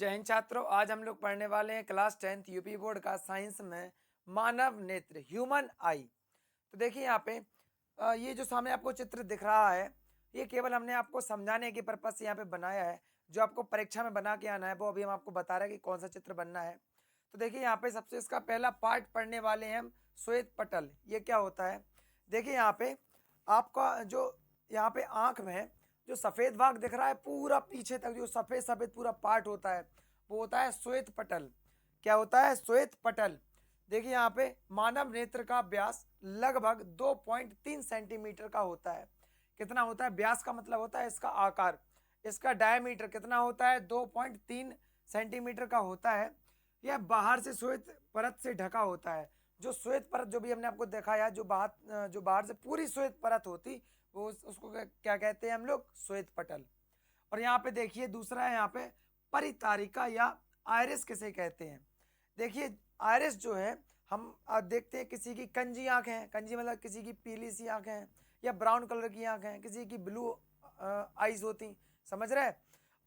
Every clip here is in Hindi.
जय हिंद छात्रों। आज हम लोग पढ़ने वाले हैं क्लास 10th यूपी बोर्ड का साइंस में मानव नेत्र ह्यूमन आई। तो देखिए यहाँ पे ये जो सामने आपको चित्र दिख रहा है, ये केवल हमने आपको समझाने के पर्पज से यहाँ पे बनाया है। जो आपको परीक्षा में बना के आना है वो अभी हम आपको बता रहे हैं कि कौन सा चित्र बनना है। तो देखिए यहाँ पे सबसे इसका पहला पार्ट पढ़ने वाले हैं हम श्वेत पटल। ये क्या होता है? देखिए यहाँ पे आपका जो यहाँ पे आंख में जो सफेद भाग दिख रहा है, पूरा पीछे तक जो सफेद सफेद पूरा पार्ट होता है वो होता है श्वेत पटल। क्या होता है? श्वेत पटल। देखिए यहाँ पे मानव नेत्र का व्यास लगभग 2.3 सेंटीमीटर का होता है। कितना होता है? व्यास का मतलब होता है इसका आकार। इसका डायमीटर कितना होता है? 2.3 सेंटीमीटर का होता है। यह बाहर से श्वेत परत से ढका होता है। जो श्वेत परत जो भी हमने आपको दिखाया, जो बाहर से पूरी श्वेत परत होती वो उसको क्या कहते हैं हम लोग? श्वेत पटल। और यहाँ पे देखिए दूसरा है यहाँ पे परितारिका या आयरिस किसे कहते हैं। देखिए आयरिस जो है, हम देखते हैं किसी की कंजी आंखें हैं, कंजी मतलब किसी की पीली सी आंखें हैं या ब्राउन कलर की आंखें हैं, किसी की ब्लू आईज होती, समझ रहे,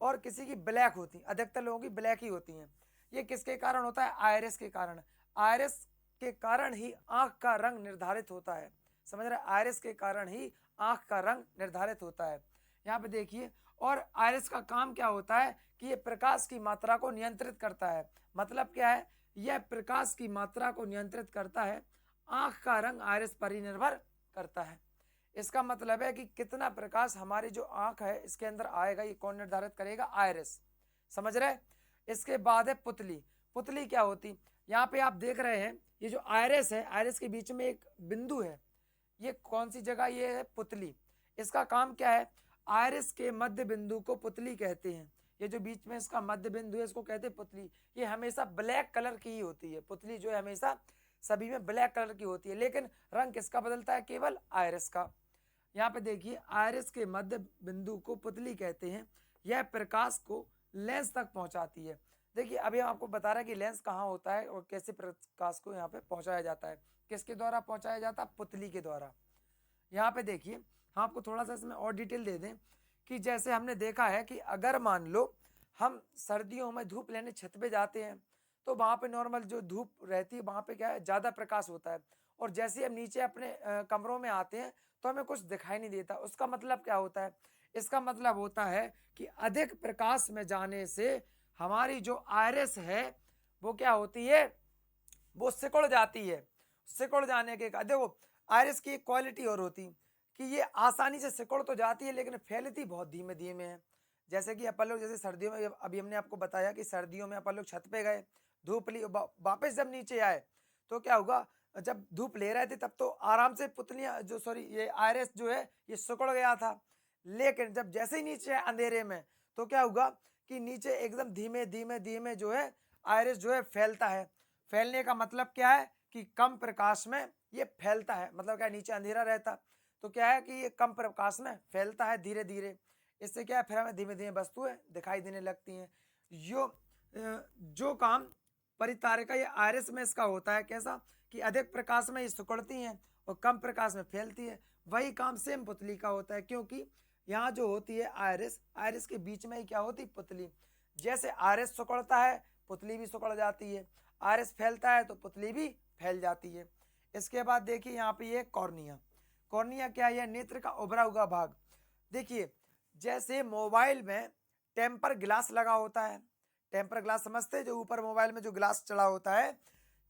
और किसी की ब्लैक होती, अधिकतर लोगों की ब्लैक ही होती हैं। ये किसके कारण होता है? आयरिस के कारण। आयरिस के कारण ही आंख का रंग निर्धारित होता है, समझ रहे, आयरिस के कारण ही आंख का रंग निर्धारित होता है। यहाँ पे देखिए, और आयरिस का काम क्या होता है कि ये प्रकाश की मात्रा को नियंत्रित करता है। मतलब क्या है? यह प्रकाश की मात्रा को नियंत्रित करता है। आंख का रंग आयरिस पर ही निर्भर करता है। इसका मतलब है कि कितना प्रकाश हमारी जो आंख है इसके अंदर आएगा, ये कौन निर्धारित करेगा? आयरिस, समझ रहे। इसके बाद है पुतली। पुतली क्या होती? यहाँ पे आप देख रहे हैं ये जो आयरिस है, आयरिस के बीच में एक बिंदु है, ये कौन सी जगह? ये है पुतली। इसका काम क्या है? आयरिस के मध्य बिंदु को पुतली कहते हैं। ये जो बीच में इसका मध्य बिंदु है इसको कहते हैं पुतली। ये हमेशा ब्लैक कलर की ही होती है। पुतली जो है हमेशा सभी में ब्लैक कलर की होती है, लेकिन रंग किसका बदलता है? केवल आयरिस का। यहाँ पे देखिए आयरिस के मध्य बिंदु को पुतली कहते हैं। यह प्रकाश को लेंस तक पहुंचाती है। देखिए अभी हम आपको बता रहे हैं कि लेंस कहाँ होता है और कैसे प्रकाश को यहाँ पे पहुंचाया जाता है। किसके द्वारा पहुंचाया जाता है? पुतली के द्वारा। यहाँ पे देखिए हम आपको थोड़ा सा इसमें और डिटेल दे दें कि जैसे हमने देखा है कि अगर मान लो हम सर्दियों में धूप लेने छत पे जाते हैं तो वहाँ पे नॉर्मल जो धूप रहती है वहाँ पे क्या है? ज़्यादा प्रकाश होता है। और जैसे ही हम नीचे अपने कमरों में आते हैं तो हमें कुछ दिखाई नहीं देता। उसका मतलब क्या होता है? इसका मतलब होता है कि अधिक प्रकाश में जाने से हमारी जो आयरिस है वो क्या होती है? वो सिकुड़ जाती है। सिकुड़ जाने के कारण देखो आयरिस की एक क्वालिटी और होती कि ये आसानी से सिकुड़ तो जाती है लेकिन फैलती बहुत धीमे धीमे है। जैसे कि अपन लोग जैसे सर्दियों में, अभी हमने आपको बताया कि सर्दियों में अपन लोग छत पे गए, धूप ली, वापस जब नीचे आए तो क्या होगा? जब धूप ले रहे थे तब तो आराम से पुतलियां जो सॉरी ये आयरिस जो है ये सिकुड़ गया था। लेकिन जब जैसे ही नीचे आए अंधेरे में तो क्या होगा कि नीचे एकदम धीमे धीमे धीमे जो है आयरिस जो है फैलता है। फैलने का मतलब क्या है कि कम प्रकाश में ये फैलता है। मतलब क्या? नीचे अंधेरा रहता तो क्या है कि ये कम प्रकाश में फैलता है धीरे धीरे। इससे क्या है? फिर हमें धीमे धीमे वस्तुएं दिखाई देने लगती हैं। जो काम परितारिका या आयरिस में इसका होता है, कैसा कि अधिक प्रकाश में ये सिकुड़ती हैं और कम प्रकाश में फैलती है। वही काम सेम पुतली का होता है, क्योंकि यहाँ जो होती है आयरिस, आयरिस के बीच में ही क्या होती? पुतली। जैसे आयरिस सिकुड़ता है पुतली भी सिकुड़ जाती है, आयरिस फैलता है तो पुतली भी फैल जाती है। इसके बाद देखिए यहाँ पे ये कॉर्निया। कॉर्निया क्या है? नेत्र का उभरा हुआ भाग। देखिए जैसे मोबाइल में टेम्पर ग्लास लगा होता है, टेम्पर ग्लास समझते हैं, जो ऊपर मोबाइल में जो ग्लास चढ़ा होता है,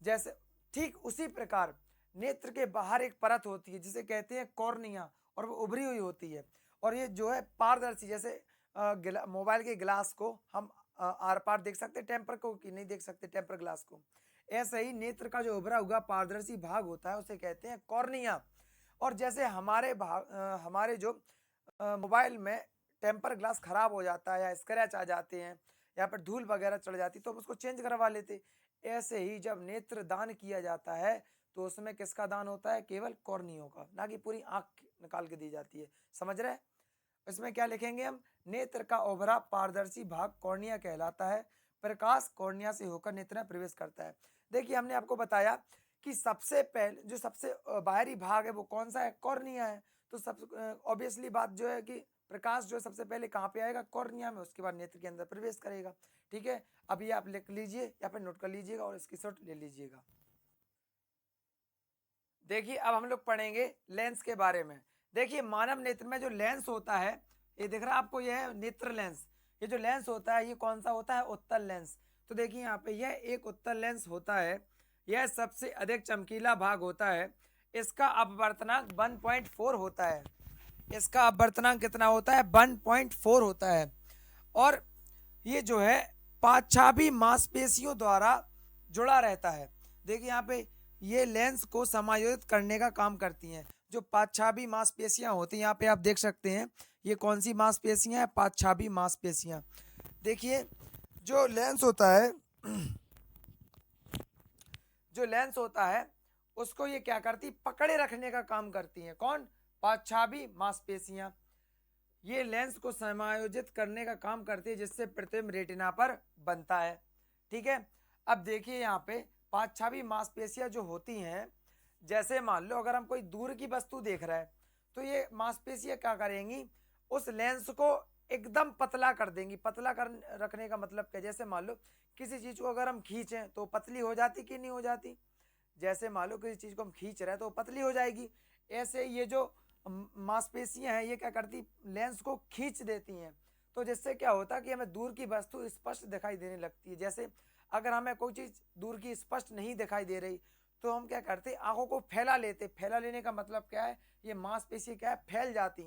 जैसे ठीक उसी प्रकार नेत्र के बाहर एक परत होती है जिसे कहते हैं कॉर्निया, और वो उभरी हुई होती है। और ये जो है पारदर्शी, जैसे मोबाइल के ग्लास को हम आर पार देख सकते हैं, टेम्पर को कि नहीं देख सकते टेम्पर ग्लास को, ऐसे ही नेत्र का जो उभरा हुआ पारदर्शी भाग होता है उसे कहते हैं कॉर्निया। और जैसे हमारे जो मोबाइल में टेम्पर ग्लास खराब हो जाता है या स्क्रैच आ जाते हैं या पर धूल वगैरह चढ़ जाती तो हम उसको चेंज करवा लेते। ऐसे ही जब नेत्र दान किया जाता है तो उसमें किसका दान होता है? केवल कॉर्नियों का, ना कि पूरी आंख निकाल के दी जाती है। समझ रहे? इसमें क्या लिखेंगे हम? नेत्र का उभरा पारदर्शी भाग कॉर्निया कहलाता है। प्रकाश कॉर्निया से होकर नेत्र में प्रवेश करता है। देखिए हमने आपको बताया कि सबसे पहले जो सबसे बाहरी भाग है वो कौन सा है? कॉर्निया है। तो सब ऑब्वियसली बात जो है कि प्रकाश जो है सबसे पहले कहाँ पे आएगा, कॉर्निया में, उसके बाद नेत्र के अंदर प्रवेश करेगा। ठीक है, अब ये आप लिख लीजिए या फिर नोट कर लीजिएगा और इसकी शॉट ले लीजिएगा। देखिए अब हम लोग पढ़ेंगे लेंस के बारे में। देखिए मानव नेत्र में जो लेंस होता है, ये दिख रहा है आपको, यह है नेत्र लेंस। ये जो लेंस होता है ये कौन सा होता है, उत्तल लेंस। तो देखिए यहाँ पे यह एक उत्तल लेंस होता है, यह सबसे अधिक चमकीला भाग होता है। इसका अपवर्तनांक 1.4 होता है। इसका अपवर्तनांक कितना होता है, 1.4 होता है। और ये जो है पांचछाभी मांसपेशियों द्वारा जुड़ा रहता है। देखिए यहाँ पे ये लेंस को समायोजित करने का काम करती हैं। जो पांचछाभी मांसपेशियां होती हैं, यहाँ पे आप देख सकते हैं ये कौन सी मांसपेशियां हैं, पांचछाभी मांसपेशियां। देखिए जो लेंस होता है जो लेंस होता है उसको ये क्या करती, पकड़े रखने का काम करती हैं। कौन, पांचछाभी मांसपेशियां। ये लेंस को समायोजित करने का काम करती है, जिससे प्रतिबिंब रेटिना पर बनता है। ठीक है, अब देखिए यहाँ पे पांचछाभी मांसपेशियां जो होती हैं, जैसे मान लो अगर हम कोई दूर की वस्तु देख रहे हैं तो ये मांसपेशियां क्या करेंगी, उस लेंस को एकदम पतला कर देंगी। पतला कर रखने का मतलब क्या, जैसे मान लो किसी चीज को अगर हम खींचें तो पतली हो जाती कि नहीं हो जाती। जैसे मान लो किसी चीज को हम खींच रहे हैं तो पतली हो जाएगी। ऐसे ये जो मांसपेशियां हैं ये क्या करती, लेंस को खींच देती हैं। तो जिससे क्या होता है कि हमें दूर की वस्तु स्पष्ट दिखाई देने लगती है। जैसे अगर हमें कोई चीज दूर की स्पष्ट नहीं दिखाई दे रही तो हम क्या करते, आंखों को फैला लेते। फैला लेने का मतलब क्या है, ये मांसपेशी क्या है, फैल जाती,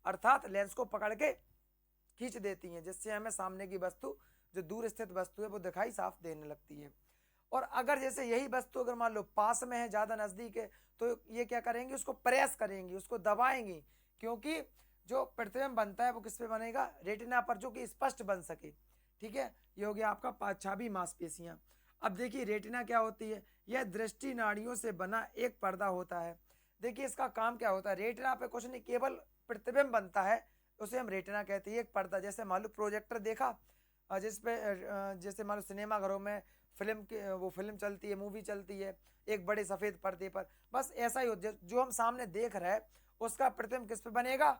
अर्थात लेंस को पकड़ के खींच देती हैं, जिससे हमें सामने की वस्तु, जो दूर स्थित वस्तु है, वो दिखाई साफ देने लगती है। और अगर जैसे यही वस्तु अगर मान लो पास में है, ज्यादा नजदीक है, तो ये क्या करेंगे, उसको प्रेस करेंगी, उसको दबाएंगी, क्योंकि जो प्रतिबिंब बनता है वो किस पे बनेगा, रेटिना पर, जो कि स्पष्ट बन सके। ठीक है, ये हो गया आपका पांचछाभी मांसपेशियां। अब देखिए रेटिना क्या होती है, यह दृष्टि नाड़ियों से बना एक पर्दा होता है। देखिए इसका काम क्या होता है, रेटिना पे कुछ नहीं, केवल प्रतिबिंब बनता है, उसे हम रेटिना कहते हैं। एक पर्दा, जैसे मान लो प्रोजेक्टर देखा, जिसपे जैसे मान लो सिनेमा घरों में फिल्म की वो फिल्म चलती है, मूवी चलती है एक बड़े सफेद पर्दे पर, बस ऐसा ही होता है। जो हम सामने देख रहे हैं उसका प्रतिबिंब किस पे बनेगा,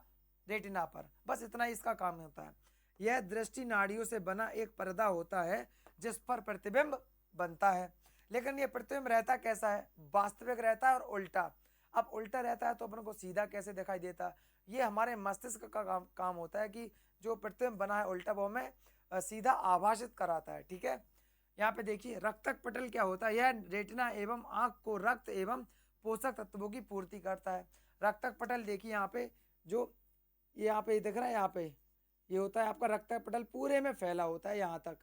रेटिना पर। बस इतना ही इसका काम होता है। यह दृष्टि नाड़ियों से बना एक पर्दा होता है जिस पर प्रतिबिंब बनता है। लेकिन यह प्रतिबिंब रहता कैसा है, वास्तविक रहता है और उल्टा। अब उल्टा रहता है तो अपन को सीधा कैसे दिखाई देता, ये हमारे मस्तिष्क का काम होता है कि जो प्रतिबिंब बना है उल्टा वो हमें सीधा आभाषित कराता है। ठीक है, यहाँ पे देखिए रक्तक पटल क्या होता है, यह रेटिना एवं आंख को रक्त एवं पोषक तत्वों की पूर्ति करता है। रक्तक पटल देखिए यहाँ पे, जो ये यहाँ पे दिख रहा है, यहाँ पे ये होता है आपका रक्तक पटल, पूरे में फैला होता है यहाँ तक।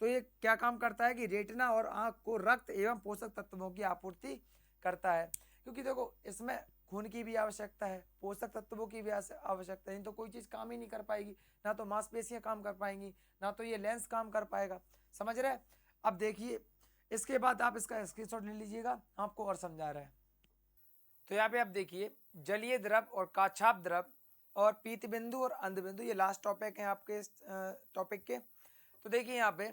तो ये क्या काम करता है कि रेटिना और आंख को रक्त एवं पोषक तत्वों की आपूर्ति करता है। क्योंकि देखो इसमें खून की भी आवश्यकता है, पोषक तत्वों की भी आवश्यकता है, नहीं तो कोई चीज काम ही नहीं कर पाएगी, ना तो मांसपेशियां काम कर पाएंगी, ना तो ये लेंस काम कर पाएगा। समझ रहे। अब देखिए इसके बाद आप इसका स्क्रीनशॉट ले लीजिएगा, आपको और समझा रहा है। तो यहाँ पे आप देखिए जलीय द्रव और काछाप द्रव और पीत बिंदु और अंध बिंदु, ये लास्ट टॉपिक है आपके टॉपिक के। तो देखिए यहाँ पे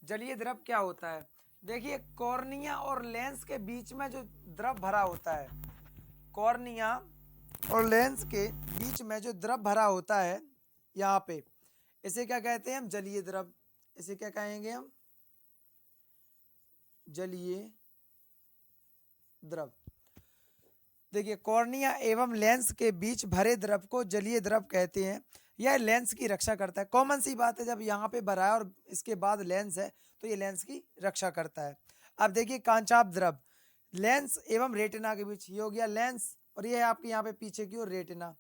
जलीय द्रव क्या होता है, देखिए कॉर्निया और लेंस के बीच में जो द्रव भरा होता है, कॉर्निया और लेंस के बीच में जो द्रव भरा होता है यहाँ पे, इसे क्या कहते हैं हम, जलीय द्रव। इसे क्या कहेंगे हम, जलीय द्रव। देखिए कॉर्निया एवं लेंस के बीच भरे द्रव को जलीय द्रव कहते हैं। यह लेंस की रक्षा करता है। कॉमन सी बात है, जब यहाँ पे भरा है और इसके बाद लेंस है तो ये लेंस की रक्षा करता है। अब देखिए कांचाप द्रव, लेंस एवं रेटिना के बीच, ये हो गया लेंस और ये है आपके यहाँ पे पीछे की ओर रेटिना।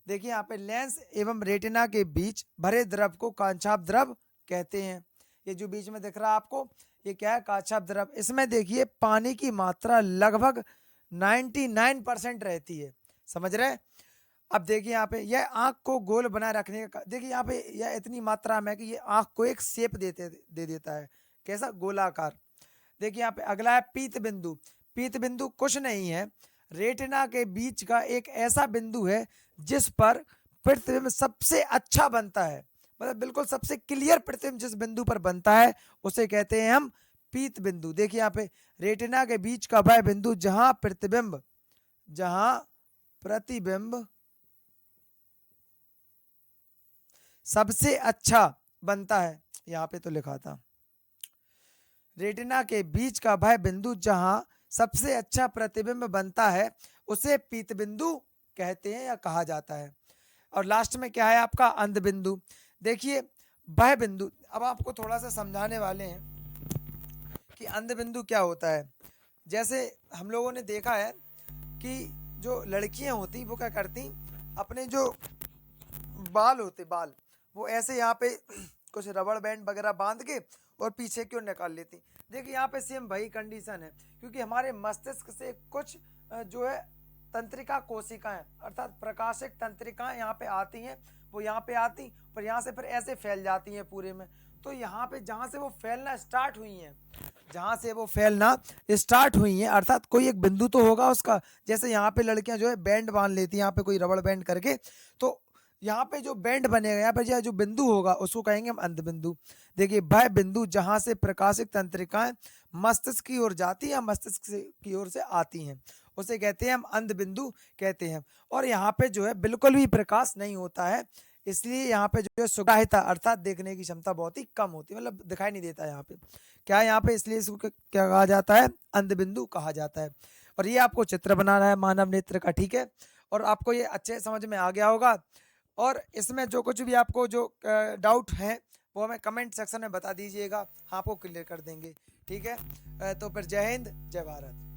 देखिए यहाँ पे लेंस एवं रेटिना के बीच भरे द्रव को कांचाप द्रव कहते हैं। ये जो बीच में दिख रहा है आपको, ये क्या है, कांचाप द्रव। इसमें देखिए पानी की मात्रा लगभग 99% रहती है। समझ रहे। अब देखिए यहाँ पे यह आंख को गोल बनाए रखने का, देखिए यहाँ पे यह इतनी मात्रा में कि ये आंख को एक शेप दे देता है, कैसा, गोलाकार। देखिए यहाँ पे अगला है पीत बिंदु। पीत बिंदु कुछ नहीं है, रेटिना के बीच का एक ऐसा बिंदु है जिस पर प्रतिबिंब सबसे अच्छा बनता है, मतलब बिल्कुल सबसे क्लियर प्रतिबिंब जिस बिंदु पर बनता है उसे कहते हैं हम पीत बिंदु। देखिए यहाँ पे रेटिना के बीच का वह बिंदु जहां प्रतिबिंब सबसे अच्छा बनता है, यहाँ पे तो लिखा था रेटिना के बीच का वह बिंदु जहां सबसे अच्छा प्रतिबिंब बनता है उसे पीत बिंदु कहते हैं या कहा जाता है। और लास्ट में क्या है आपका अंध बिंदु। देखिए वह बिंदु, अब आपको थोड़ा सा समझाने वाले हैं कि अंध बिंदु क्या होता है। जैसे हम लोगों ने देखा है कि जो लड़कियां होती वो क्या करती, अपने जो बाल होते बाल वो ऐसे यहाँ पे कुछ रबड़ बैंड वगैरह बांध के और पीछे क्यों निकाल लेती। देखिए यहाँ पे सेम वही कंडीशन है, क्योंकि हमारे मस्तिष्क से कुछ जो है तंत्रिका कोशिकाएं अर्थात प्रकाशिक तंत्रिकाएं यहाँ पे आती हैं, वो यहाँ पे आती पर यहाँ से फिर ऐसे फैल जाती हैं पूरे में। तो यहाँ पे जहाँ से वो फैलना स्टार्ट हुई हैं, जहाँ से वो फैलना स्टार्ट हुई हैं अर्थात कोई एक बिंदु तो होगा उसका। जैसे यहाँ पे लड़कियां जो है बैंड बांध लेती हैं यहाँ पे कोई रबड़ बैंड करके, तो यहाँ पे जो बैंड बनेगा यहाँ पे जो बिंदु होगा उसको कहेंगे हम अंध बिंदु। देखिए वह बिंदु जहां से प्रकाशिक तंत्रिकाएं मस्तिष्क की ओर जाती है, मस्तिष्क की ओर से आती हैं, उसे कहते हैं हम अंध बिंदु कहते हैं। और यहाँ पे जो है बिल्कुल भी प्रकाश नहीं होता है, इसलिए यहाँ पे जो है सुग्राह्यता अर्थात देखने की क्षमता बहुत ही कम होती है, मतलब दिखाई नहीं देता यहाँ पे क्या, यहाँ पे इसलिए इसको क्या कहा जाता है, अंध बिंदु कहा जाता है। और ये आपको चित्र बनाना है मानव नेत्र का, ठीक है। और आपको ये अच्छे समझ में आ गया होगा। और इसमें जो कुछ भी आपको जो डाउट है वो हमें कमेंट सेक्शन में बता दीजिएगा, हाँ आपको क्लियर कर देंगे, ठीक है। तो फिर जय हिंद जय भारत।